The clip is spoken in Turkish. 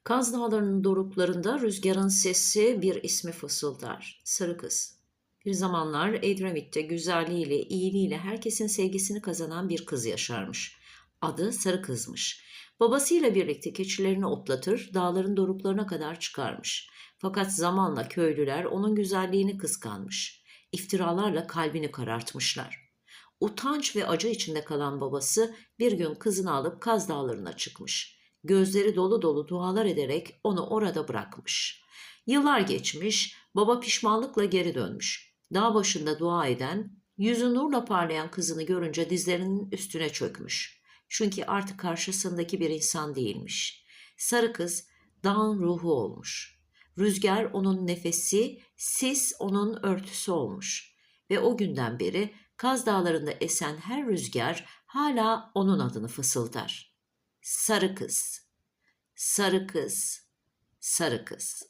Kaz Dağları'nın doruklarında rüzgarın sesi bir ismi fısıldar. Sarı kız. Bir zamanlar Edremit'te güzelliğiyle, iyiliğiyle herkesin sevgisini kazanan bir kız yaşarmış. Adı Sarı Kız'mış. Babasıyla birlikte keçilerini otlatır, dağların doruklarına kadar çıkarmış. Fakat zamanla köylüler onun güzelliğini kıskanmış. İftiralarla kalbini karartmışlar. Utanç ve acı içinde kalan babası bir gün kızını alıp Kaz Dağları'na çıkmış. Gözleri dolu dolu dualar ederek onu orada bırakmış. Yıllar geçmiş, baba pişmanlıkla geri dönmüş. Dağ başında dua eden, yüzü nurla parlayan kızını görünce dizlerinin üstüne çökmüş. Çünkü artık karşısındaki bir insan değilmiş. Sarı kız dağın ruhu olmuş. Rüzgar onun nefesi, sis onun örtüsü olmuş. Ve o günden beri Kaz Dağları'nda esen her rüzgar hala onun adını fısıldar. Sarı kız, sarı kız, sarı kız.